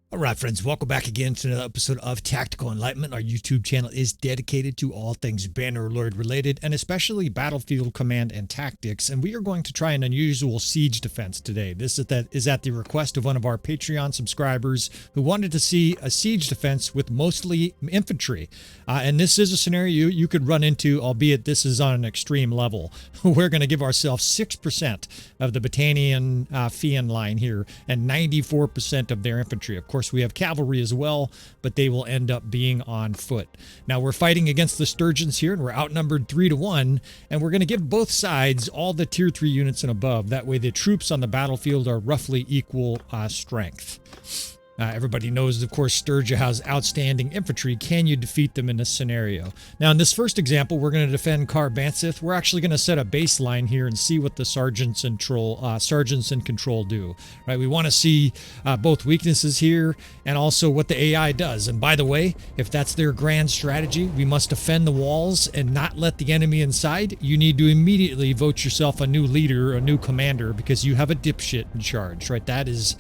All right, friends, welcome back again to another episode of Tactical Enlightenment. Our YouTube channel is dedicated to all things Bannerlord related, and especially battlefield command and tactics. And we are going to try an unusual siege defense today. This is at the request of one of our Patreon subscribers who wanted to see a siege defense with mostly infantry. And this is a scenario you could run into, albeit this is on an extreme level. We're going to give ourselves 6% of the Battanian Fian line here and 94% of their infantry. Of course, we have cavalry as well, but they will end up being on foot. Now, we're fighting against the Sturgeons here, and we're outnumbered 3-1, and we're going to give both sides all the tier 3 units and above. That way, the troops on the battlefield are roughly equal strength. Everybody knows, of course, Sturgia has outstanding infantry. Can you defeat them in this scenario? Now, in this first example, we're going to defend Carbanthith. We're actually going to set a baseline here and see what the sergeants in control do. Right? We want to see both weaknesses here and also what the AI does. And by the way, if that's their grand strategy, we must defend the walls and not let the enemy inside. You need to immediately vote yourself a new leader, a new commander, because you have a dipshit in charge. Right? That is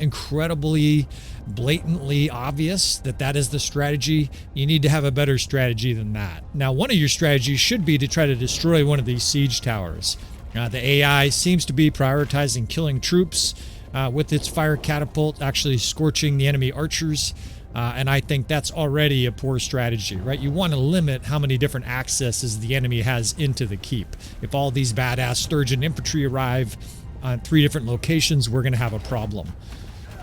incredibly blatantly obvious that is the strategy. You need to have a better strategy than that. Now, one of your strategies should be to try to destroy one of these siege towers. The AI seems to be prioritizing killing troops with its fire catapult, actually scorching the enemy archers. And I think that's already a poor strategy, right? You want to limit how many different accesses the enemy has into the keep. If all these badass Sturgeon infantry arrive on 3 different locations, we're going to have a problem.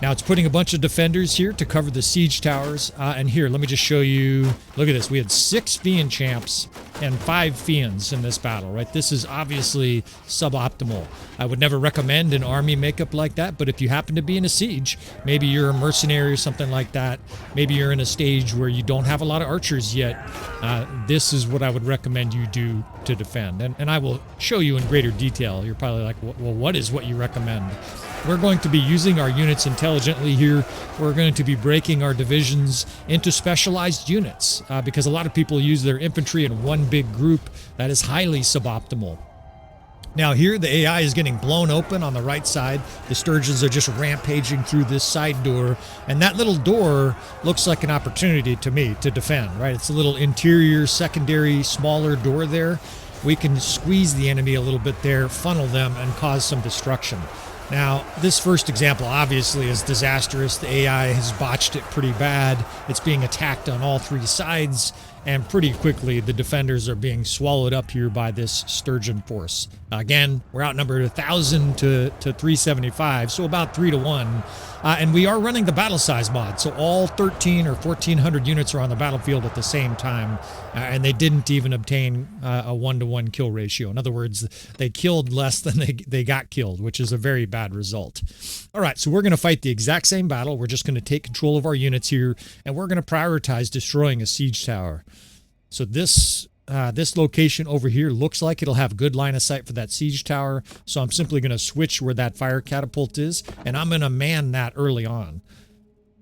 Now, it's putting a bunch of defenders here to cover the siege towers. And here, let me just show you. Look at this. We had 6 Fian champs and 5 Fians in this battle, right? This is obviously suboptimal. I would never recommend an army makeup like that, but if you happen to be in a siege, maybe you're a mercenary or something like that, maybe you're in a stage where you don't have a lot of archers yet, this is what I would recommend you do to defend. And I will show you in greater detail. You're probably like, well, what is what you recommend? We're going to be using our units intelligently here. We're going to be breaking our divisions into specialized units because a lot of people use their infantry in one big group. That is highly suboptimal. Now here, the AI is getting blown open on the right side. The Sturgeons are just rampaging through this side door. And that little door looks like an opportunity to me to defend, right? It's a little interior, secondary, smaller door there. We can squeeze the enemy a little bit there, funnel them, and cause some destruction. Now, this first example obviously is disastrous. The AI has botched it pretty bad. It's being attacked on all 3 sides, and pretty quickly the defenders are being swallowed up here by this Sturgeon force. Again, we're outnumbered 1,000 to 375, so about 3-1. And we are running the battle size mod, so all 13 or 1,400 units are on the battlefield at the same time, and they didn't even obtain a 1-to-1 kill ratio. In other words, they killed less than they got killed, which is a very bad result. All right, so we're going to fight the exact same battle. We're just going to take control of our units here, and we're going to prioritize destroying a siege tower. So this location over here looks like it'll have good line of sight for that siege tower. So I'm simply going to switch where that fire catapult is, and I'm going to man that early on.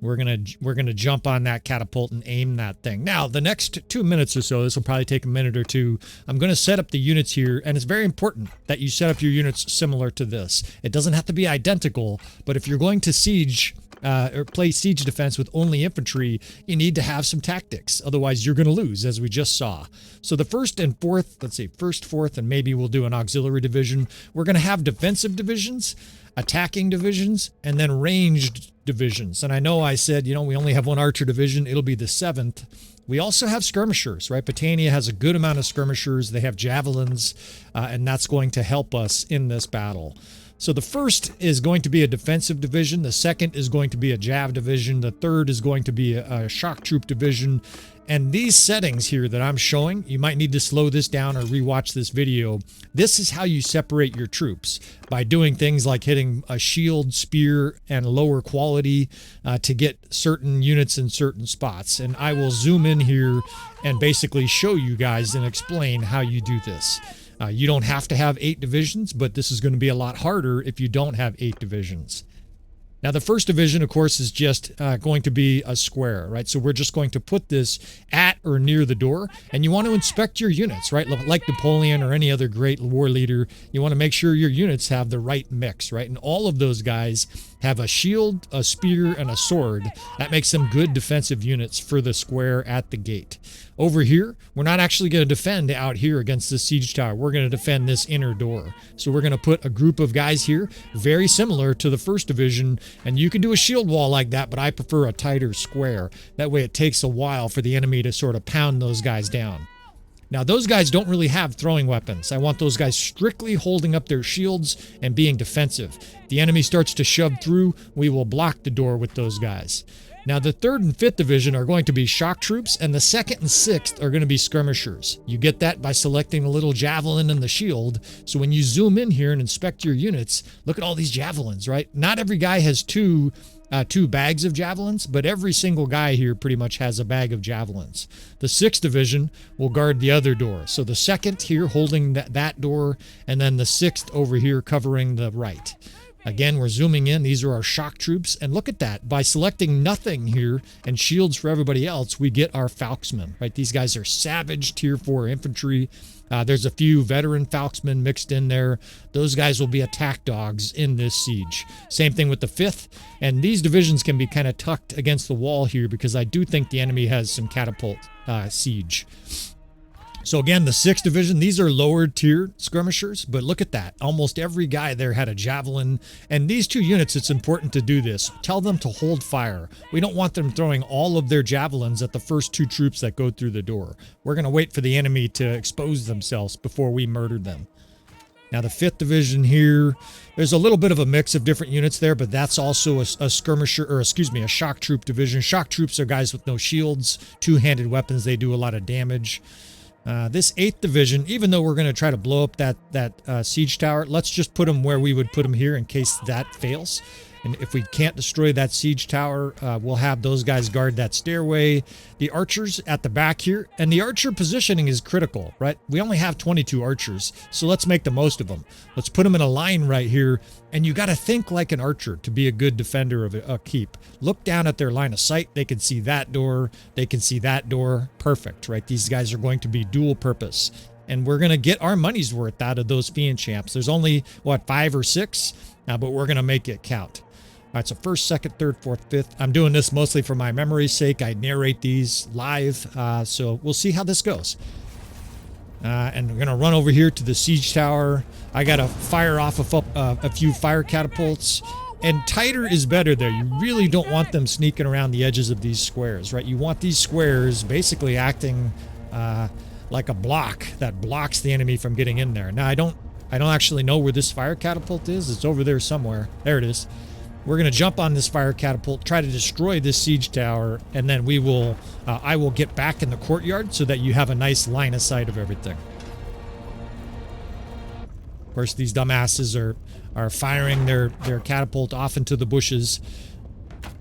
We're gonna jump on that catapult and aim that thing. Now, the next 2 minutes or so, this will probably take a minute or two, I'm going to set up the units here, and it's very important that you set up your units similar to this. It doesn't have to be identical, but if you're going to siege or play siege defense with only infantry, you need to have some tactics. Otherwise, you're going to lose, as we just saw. So the first and fourth, let's say first, fourth, and maybe we'll do an auxiliary division. We're going to have defensive divisions, attacking divisions, and then ranged divisions. And I know I said, we only have 1 archer division. It'll be the 7th. We also have skirmishers, right? Battania has a good amount of skirmishers. They have javelins, and that's going to help us in this battle. So the first is going to be a defensive division. The second is going to be a Jav division. The third is going to be a shock troop division. And these settings here that I'm showing, you might need to slow this down or rewatch this video. This is how you separate your troops, by doing things like hitting a shield, spear, and lower quality to get certain units in certain spots. And I will zoom in here and basically show you guys and explain how you do this. You don't have to have 8 divisions, but this is going to be a lot harder if you don't have 8 divisions. Now, the first division, of course, is just going to be a square, right? So we're just going to put this at or near the door, and you want to inspect your units, right? Like Napoleon or any other great war leader, you want to make sure your units have the right mix, right? And all of those guys have a shield, a spear, and a sword. That makes them good defensive units for the square at the gate. Over here, we're not actually going to defend out here against this siege tower. We're going to defend this inner door. So we're going to put a group of guys here, very similar to the first division, and you can do a shield wall like that, but I prefer a tighter square. That way it takes a while for the enemy to sort of pound those guys down. Now, those guys don't really have throwing weapons. I want those guys strictly holding up their shields and being defensive. If the enemy starts to shove through, we will block the door with those guys. Now, the 3rd and 5th division are going to be shock troops, and the 2nd and 6th are going to be skirmishers. You get that by selecting the little javelin and the shield. So when you zoom in here and inspect your units, look at all these javelins, right? Not every guy has two bags of javelins, but every single guy here pretty much has a bag of javelins. The 6th division will guard the other door. So the 2nd here holding that door, and then the 6th over here covering the right. Again, we're zooming in. These are our shock troops. And look at that. By selecting nothing here and shields for everybody else, we get our Falksmen, right? These guys are savage tier 4 infantry. There's a few veteran Falksmen mixed in there. Those guys will be attack dogs in this siege. Same thing with the 5th. And these divisions can be kind of tucked against the wall here because I do think the enemy has some catapult siege. So again, the 6th division, these are lower tier skirmishers, but look at that. Almost every guy there had a javelin. And these 2 units, it's important to do this. Tell them to hold fire. We don't want them throwing all of their javelins at the first 2 troops that go through the door. We're going to wait for the enemy to expose themselves before we murder them. Now the 5th division here, there's a little bit of a mix of different units there, but that's also a skirmisher, or excuse me, a shock troop division. Shock troops are guys with no shields, 2-handed weapons. They do a lot of damage. This 8th division, even though we're going to try to blow up that siege tower, let's just put them where we would put them here in case that fails. And if we can't destroy that siege tower, we'll have those guys guard that stairway. The archers at the back here, and the archer positioning is critical, right? We only have 22 archers, so let's make the most of them. Let's put them in a line right here, and you got to think like an archer to be a good defender of a keep. Look down at their line of sight. They can see that door. They can see that door. Perfect, right? These guys are going to be dual purpose. And we're going to get our money's worth out of those fiend champs. There's only, what, 5 or 6? But we're going to make it count. All right, so 1st, 2nd, 3rd, 4th, 5th. I'm doing this mostly for my memory's sake. I narrate these live, so we'll see how this goes. And we're going to run over here to the siege tower. I got to fire off a few fire catapults. And tighter is better there. You really don't want them sneaking around the edges of these squares, right? You want these squares basically acting like a block that blocks the enemy from getting in there. Now, I don't actually know where this fire catapult is. It's over there somewhere. There it is. We're going to jump on this fire catapult, try to destroy this siege tower, and then we will, I will get back in the courtyard so that you have a nice line of sight of everything. Of course, these dumbasses are firing their catapult off into the bushes.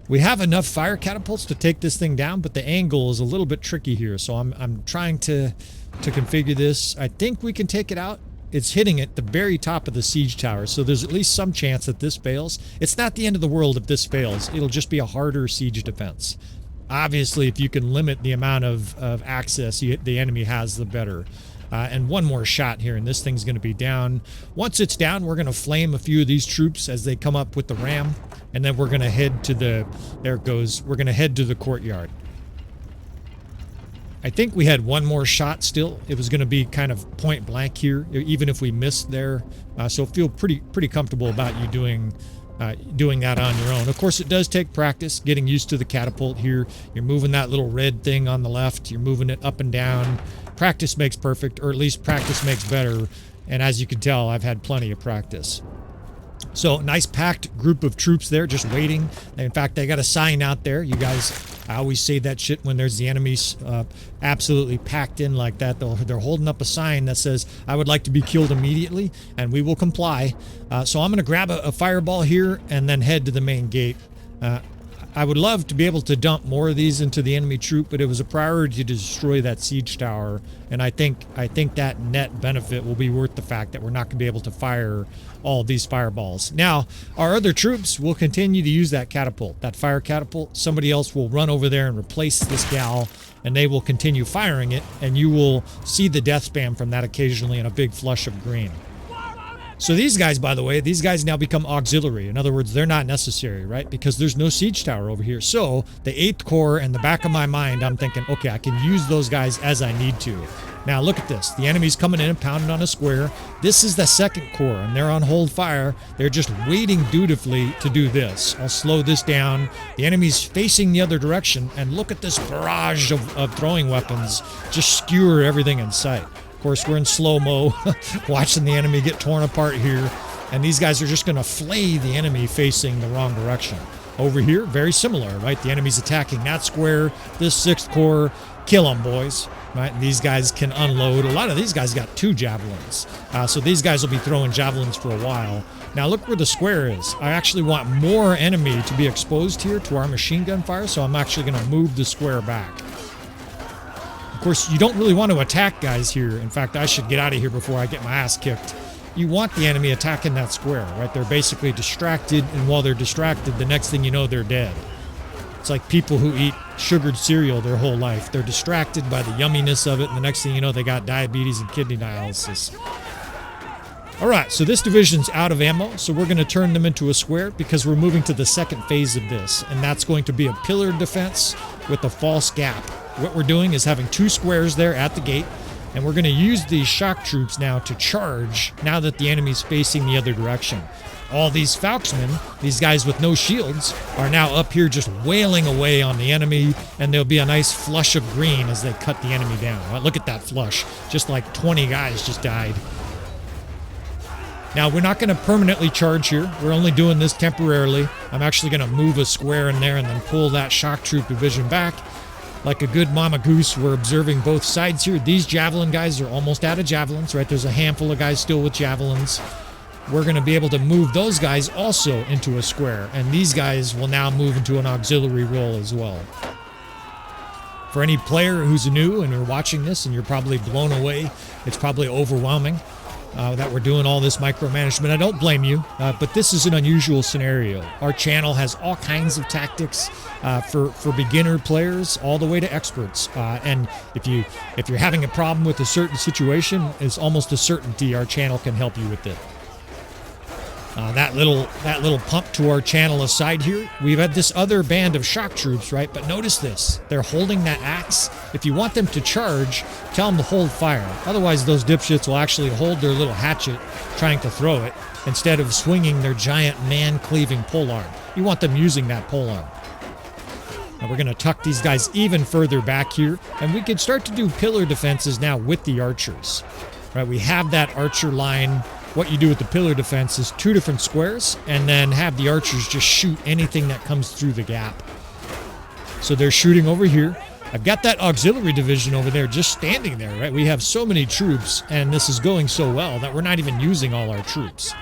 We have enough fire catapults to take this thing down, but the angle is a little bit tricky here, so I'm trying to configure this. I think we can take it out. It's hitting at the very top of the siege tower, so there's at least some chance that this fails. It's not the end of the world if this fails. It'll just be a harder siege defense. Obviously, if you can limit the amount of access the enemy has, the better. And one more shot here, and this thing's going to be down. Once it's down, we're going to flame a few of these troops as they come up with the ram, and then we're going to head to the, there it goes, we're going to head to the courtyard. I think we had one more shot still. It was going to be kind of point blank here, even if we missed there. So feel pretty comfortable about you doing that on your own. Of course, it does take practice getting used to the catapult here. You're moving that little red thing on the left. You're moving it up and down. Practice makes perfect, or at least practice makes better. And as you can tell, I've had plenty of practice. So nice packed group of troops there just waiting. In fact, they got a sign out there. You guys, I always say that shit when there's the enemies absolutely packed in like that. They're holding up a sign that says, I would like to be killed immediately, and we will comply. So I'm going to grab a fireball here and then head to the main gate. I would love to be able to dump more of these into the enemy troop, but it was a priority to destroy that siege tower, and I think that net benefit will be worth the fact that we're not going to be able to fire all of these fireballs. Now, our other troops will continue to use that catapult, that fire catapult. Somebody else will run over there and replace this gal, and they will continue firing it, and you will see the death spam from that occasionally in a big flush of green. So these guys, by the way, these guys now become auxiliary. In other words, they're not necessary, right? Because there's no siege tower over here. So the 8th Corps in the back of my mind, I'm thinking, okay, I can use those guys as I need to. Now look at this. The enemy's coming in and pounding on a square. This is the 2nd Corps, and they're on hold fire. They're just waiting dutifully to do this. I'll slow this down. The enemy's facing the other direction, and look at this barrage of throwing weapons. Just skewer everything in sight. Of course, we're in slow-mo, watching the enemy get torn apart here. And these guys are just going to flay the enemy facing the wrong direction. Over here, very similar, right? The enemy's attacking that square, this 6th Corps. Kill them, boys. Right? And these guys can unload. A lot of these guys got 2 javelins. So these guys will be throwing javelins for a while. Now look where the square is. I actually want more enemy to be exposed here to our machine gun fire, so I'm actually going to move the square back. Of course, you don't really want to attack guys here. In fact, I should get out of here before I get my ass kicked. You want the enemy attacking that square, right? They're basically distracted, and while they're distracted, the next thing you know, they're dead. It's like people who eat sugared cereal their whole life. They're distracted by the yumminess of it, and the next thing you know, they got diabetes and kidney dialysis. All right, so this division's out of ammo, so we're going to turn them into a square because we're moving to the 2nd phase of this, and that's going to be a pillar defense with a false gap. What we're doing is having 2 squares there at the gate, and we're going to use these shock troops now to charge now that the enemy's facing the other direction. All these Falksmen, these guys with no shields, are now up here just wailing away on the enemy, and there'll be a nice flush of green as they cut the enemy down. Right, look at that flush. Just like 20 guys just died. Now, we're not going to permanently charge here. We're only doing this temporarily. I'm actually going to move a square in there and then pull that shock troop division back. Like a good mama goose, we're observing both sides here. These javelin guys are almost out of javelins, right? There's a handful of guys still with javelins. We're going to be able to move those guys also into a square, and these guys will now move into an auxiliary role as well. For any player who's new and you're watching this and you're probably blown away, it's probably overwhelming that we're doing all this micromanagement. I don't blame you, but this is an unusual scenario. Our channel has all kinds of tactics for beginner players all the way to experts. And if you're having a problem with a certain situation, it's almost a certainty our channel can help you with it. That little pump to our channel aside here, we've had this other band of shock troops, right? But notice this. They're holding that axe. If you want them to charge, tell them to hold fire. Otherwise, those dipshits will actually hold their little hatchet trying to throw it instead of swinging their giant man-cleaving polearm. You want them using that polearm. Now we're going to tuck these guys even further back here, and we can start to do pillar defenses now with the archers. Right? We have that archer line. What you do with the pillar defense is 2 different squares, and then have the archers just shoot anything that comes through the gap. So they're shooting over here. I've got that auxiliary division over there just standing there, right? We have so many troops, and this is going so well that we're not even using all our troops.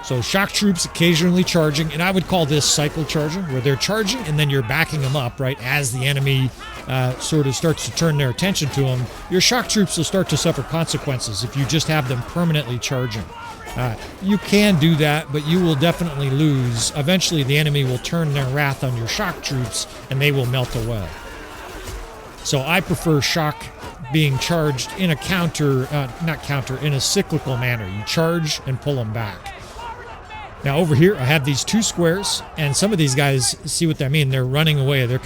So shock troops occasionally charging, and I would call this cycle charging, where they're charging and then you're backing them up, right, as the enemy sort of starts to turn their attention to them. Your shock troops will start to suffer consequences if you just have them permanently charging. You can do that, but you will definitely lose. Eventually, the enemy will turn their wrath on your shock troops, and they will melt away. So I prefer shock being charged in a in a cyclical manner. You charge and pull them back. Now over here, I have these 2 squares, and some of these guys, see what I mean? They're running away. They're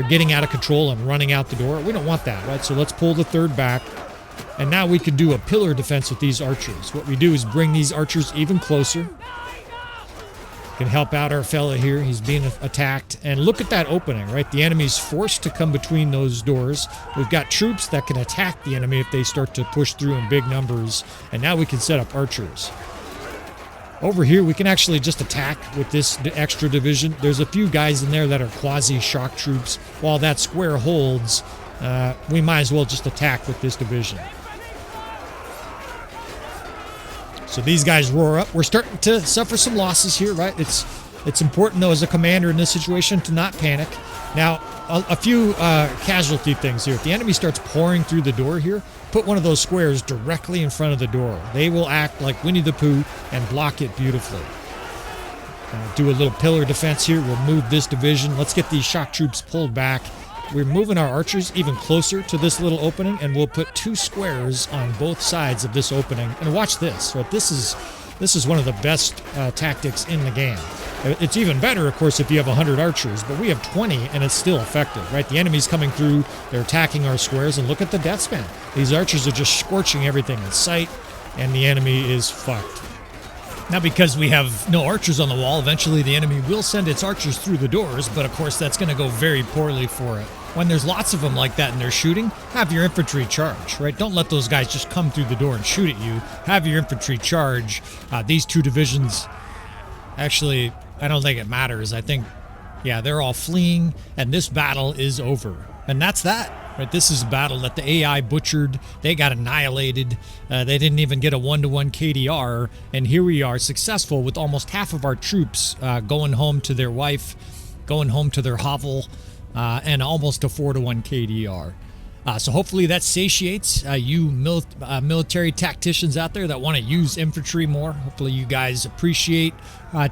getting out of control and running out the door. We don't want that, right? So let's pull the 3rd back, and now we can do a pillar defense with these archers. What we do is bring these archers even closer. Can help out our fella here. He's being attacked, and look at that opening, right? The enemy's forced to come between those doors. We've got troops that can attack the enemy if they start to push through in big numbers, and now we can set up archers. Over here, we can actually just attack with this extra division. There's a few guys in there that are quasi-shock troops. While that square holds, we might as well just attack with this division. So these guys roar up. We're starting to suffer some losses here, right? It's important, though, as a commander in this situation to not panic. Now, a few casualty things here. If the enemy starts pouring through the door here, put one of those squares directly in front of the door. They will act like Winnie the Pooh and block it beautifully. Do a little pillar defense here. We'll move this division. Let's get these shock troops pulled back. we're moving our archers even closer to this little opening, and we'll put 2 squares on both sides of this opening. And watch this. Right? This is one of the best tactics in the game. It's even better, of course, if you have 100 archers, but we have 20, and it's still effective, right? The enemy's coming through, they're attacking our squares, and look at the death span. These archers are just scorching everything in sight, and the enemy is fucked. Now, because we have no archers on the wall, eventually the enemy will send its archers through the doors, but of course that's going to go very poorly for it. When there's lots of them like that and they're shooting, have your infantry charge, right? Don't let those guys just come through the door and shoot at you. Have your infantry charge. These 2 divisions, actually, I don't think it matters. I think, yeah, they're all fleeing, and this battle is over. And that's that. Right, this is a battle that the AI butchered. They got annihilated. They didn't even get a 1-to-1 KDR. And here we are, successful with almost half of our troops going home to their wife, going home to their hovel, and almost a 4-to-1 KDR. So hopefully that satiates you military tacticians out there that want to use infantry more. Hopefully you guys appreciate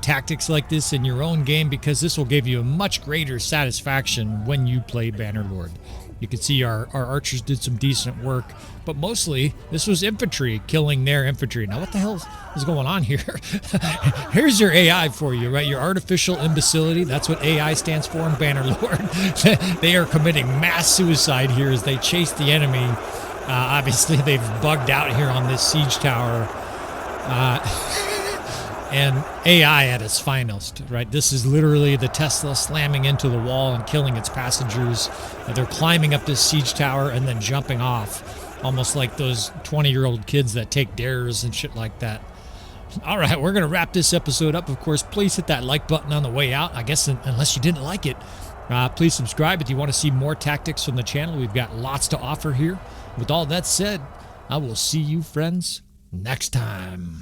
tactics like this in your own game, because this will give you a much greater satisfaction when you play Bannerlord. You can see our archers did some decent work, but mostly this was infantry killing their infantry. Now what the hell is going on here? Here's your AI for you, right? Your artificial imbecility. That's what AI stands for in Bannerlord. They are committing mass suicide here as they chase the enemy. Obviously they've bugged out here on this siege tower. And AI at its finest, right? This is literally the Tesla slamming into the wall and killing its passengers. They're climbing up this siege tower and then jumping off, almost like those 20-year-old kids that take dares and shit like that. All right, we're going to wrap this episode up. Of course, please hit that like button on the way out. I guess unless you didn't like it, please subscribe if you want to see more tactics from the channel. We've got lots to offer here. With all that said, I will see you, friends, next time.